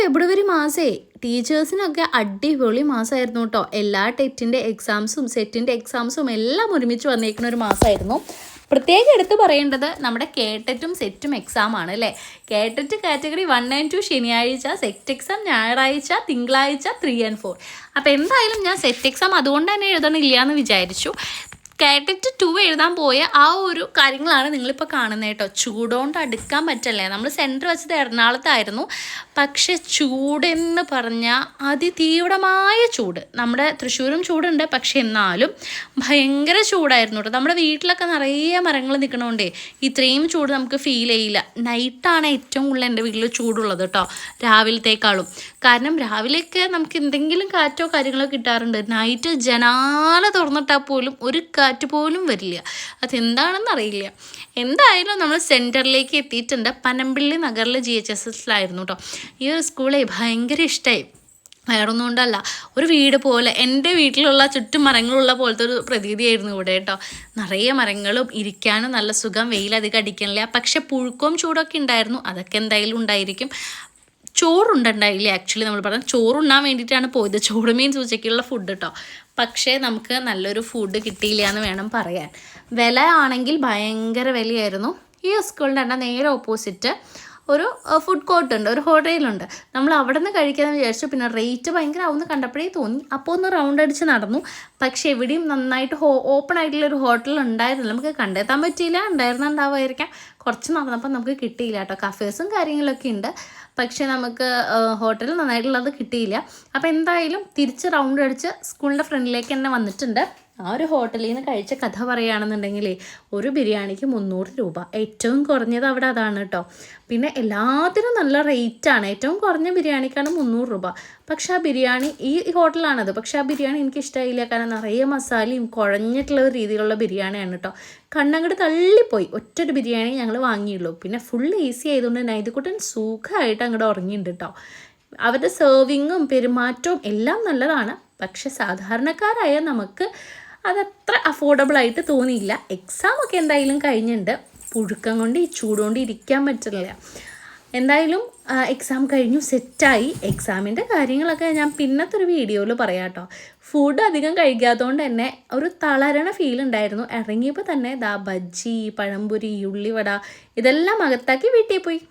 ഫെബ്രുവരി മാസേ ടീച്ചേഴ്സിനൊക്കെ അടിപൊളി മാസമായിരുന്നു കേട്ടോ. എല്ലാ ടെറ്റിൻ്റെ എക്സാംസും സെറ്റിൻ്റെ എക്സാംസും എല്ലാം ഒരുമിച്ച് വന്നേക്കുന്ന ഒരു മാസമായിരുന്നു. പ്രത്യേകം എടുത്ത് പറയേണ്ടത് നമ്മുടെ കേട്ടറ്റും സെറ്റും എക്സാമാണ് അല്ലേ. കേട്ടറ്റ് കാറ്റഗറി 1 and 2 ശനിയാഴ്ച, സെറ്റ് എക്സാം ഞായറാഴ്ച, തിങ്കളാഴ്ച 3 and 4. അപ്പോൾ എന്തായാലും ഞാൻ സെറ്റ് എക്സാം അതുകൊണ്ട് തന്നെ എഴുതണില്ല എന്ന് വിചാരിച്ചു. കേട്ടറ്റ് 2 എഴുതാൻ പോയ ആ ഒരു കാര്യങ്ങളാണ് നിങ്ങളിപ്പോൾ കാണുന്നത് കേട്ടോ. ചൂടുകൊണ്ട് അടുക്കാൻ പറ്റല്ലേ. നമ്മൾ സെൻറ്റർ വെച്ചത് എറണാകുളത്തായിരുന്നു. പക്ഷെ ചൂടെന്ന് പറഞ്ഞാൽ അതിതീവ്രമായ ചൂട്. നമ്മുടെ തൃശ്ശൂരും ചൂടുണ്ട്, പക്ഷെ എന്നാലും ഭയങ്കര ചൂടായിരുന്നു കേട്ടോ. നമ്മുടെ വീട്ടിലൊക്കെ നിറയെ മരങ്ങൾ നിൽക്കണോണ്ടേ ഇത്രയും ചൂട് നമുക്ക് ഫീൽ ചെയ്യില്ല. നൈറ്റാണ് ഏറ്റവും കൂടുതൽ എൻ്റെ വീട്ടിൽ ചൂടുള്ളത് കേട്ടോ, രാവിലത്തേക്കാളും. കാരണം രാവിലെയൊക്കെ നമുക്ക് എന്തെങ്കിലും കാറ്റോ കാര്യങ്ങളോ കിട്ടാറുണ്ട്. നൈറ്റ് ജനാല തുറന്നിട്ടാൽ പോലും ഒരു കാറ്റ് പോലും വരില്ല. അതെന്താണെന്ന് അറിയില്ല. എന്തായാലും നമ്മൾ സെൻറ്ററിലേക്ക് എത്തിയിട്ടുണ്ട്. പനമ്പിള്ളി നഗറിൽ GHSSലായിരുന്നു കേട്ടോ. ഈ ഒരു സ്കൂളെ ഭയങ്കര ഇഷ്ടമായി. വേറൊന്നും കൊണ്ടല്ല, ഒരു വീട് പോലെ എൻ്റെ വീട്ടിലുള്ള ചുറ്റും മരങ്ങളുള്ള പോലത്തെ ഒരു പ്രതീതിയായിരുന്നു ഇവിടെ കേട്ടോ. നിറയെ മരങ്ങളും ഇരിക്കാനും നല്ല സുഖം, വെയിലധികം അടിക്കണില്ല. പക്ഷെ പുഴുക്കവും ചൂടൊക്കെ ഉണ്ടായിരുന്നു. അതൊക്കെ എന്തായാലും ഉണ്ടായിരിക്കും. ചോറുണ്ടായില്ല. ആക്ച്വലി നമ്മൾ പറഞ്ഞാൽ ചോറുണ്ണാൻ വേണ്ടിയിട്ടാണ് പോയത്. ചോറ് മീൻസ് ഉച്ചയ്ക്കുള്ള ഫുഡ് കേട്ടോ. പക്ഷേ നമുക്ക് നല്ലൊരു ഫുഡ് കിട്ടിയില്ല എന്ന് വേണം പറയാൻ. വില ആണെങ്കിൽ ഭയങ്കര വിലയായിരുന്നു. ഈ സ്കൂളിൻ്റെ തന്നെ നേരെ ഓപ്പോസിറ്റ് ഒരു ഫുഡ് കോർട്ട് ഉണ്ട്, ഒരു ഹോട്ടലുണ്ട്. നമ്മൾ അവിടെ നിന്ന് കഴിക്കാമെന്ന് വിചാരിച്ചു. പിന്നെ റേറ്റ് ഭയങ്കര ആവുമെന്ന് കണ്ടപ്പോഴേ തോന്നി. അപ്പോൾ ഒന്ന് റൗണ്ട് അടിച്ച് നടന്നു. പക്ഷേ എവിടെയും നന്നായിട്ട് ഓപ്പൺ ആയിട്ടുള്ളൊരു ഹോട്ടൽ ഉണ്ടായിരുന്നില്ല. നമുക്ക് കണ്ടെത്താൻ പറ്റിയില്ല. ഉണ്ടാവുമായിരിക്കാം. കുറച്ച് നടന്നപ്പോൾ നമുക്ക് കിട്ടിയില്ല കേട്ടോ. കഫേഴ്സും കാര്യങ്ങളൊക്കെ ഉണ്ട്, പക്ഷേ നമുക്ക് ഹോട്ടൽ നന്നായിട്ടുള്ളത് കിട്ടിയില്ല. അപ്പോൾ എന്തായാലും തിരിച്ച് റൗണ്ട് അടിച്ച് സ്കൂളിൻ്റെ ഫ്രണ്ടിലേക്ക് തന്നെ വന്നിട്ടുണ്ട്. ആ ഒരു ഹോട്ടലിൽ നിന്ന് കഴിച്ച കഥ പറയുകയാണെന്നുണ്ടെങ്കിൽ ഒരു ബിരിയാണിക്ക് 300 രൂപ. ഏറ്റവും കുറഞ്ഞത് അവിടെ അതാണ് കേട്ടോ. പിന്നെ എല്ലാത്തിനും നല്ല റേറ്റാണ്. ഏറ്റവും കുറഞ്ഞ ബിരിയാണിക്കാണ് 300 രൂപ. പക്ഷേ ആ ബിരിയാണി, ഈ ഹോട്ടലാണത്, പക്ഷേ ആ ബിരിയാണി എനിക്ക് ഇഷ്ടമായില്ല. കാരണം നിറയെ മസാലയും കുഴഞ്ഞിട്ടുള്ള ഒരു രീതിയിലുള്ള ബിരിയാണിയാണ് കേട്ടോ. കണ്ണങ്ങോട്ട് തള്ളിപ്പോയി. ഒറ്റൊരു ബിരിയാണി ഞങ്ങൾ വാങ്ങിയുള്ളൂ. പിന്നെ ഫുൾ ഈസി ആയതുകൊണ്ട് നൈതിക്കുട്ടൻ സുഖമായിട്ട് അങ്ങോട്ട് ഉറങ്ങിയിട്ടുണ്ട് കേട്ടോ. അവരുടെ സെർവിങ്ങും പെരുമാറ്റവും എല്ലാം നല്ലതാണ്. പക്ഷെ സാധാരണക്കാരായ നമുക്ക് അതത്ര അഫോർഡബിളായിട്ട് തോന്നിയില്ല. എക്സാമൊക്കെ എന്തായാലും കഴിഞ്ഞിട്ടുണ്ട്. പുഴുക്കം കൊണ്ട് ഈ ചൂടുകൊണ്ട് ഇരിക്കാൻ പറ്റില്ല. എന്തായാലും എക്സാം കഴിഞ്ഞു, സെറ്റായി. എക്സാമിൻ്റെ കാര്യങ്ങളൊക്കെ ഞാൻ പിന്നത്തെ ഒരു വീഡിയോയിൽ പറയാം കേട്ടോ. ഫുഡ് അധികം കഴിക്കാത്തതുകൊണ്ട് തന്നെ ഒരു തളരണ ഫീൽ ഉണ്ടായിരുന്നു. ഇറങ്ങിയപ്പോൾ തന്നെ ബജ്ജി, പഴംപൊരി, ഉള്ളിവട ഇതെല്ലാം അകത്താക്കി വീട്ടിൽ പോയി.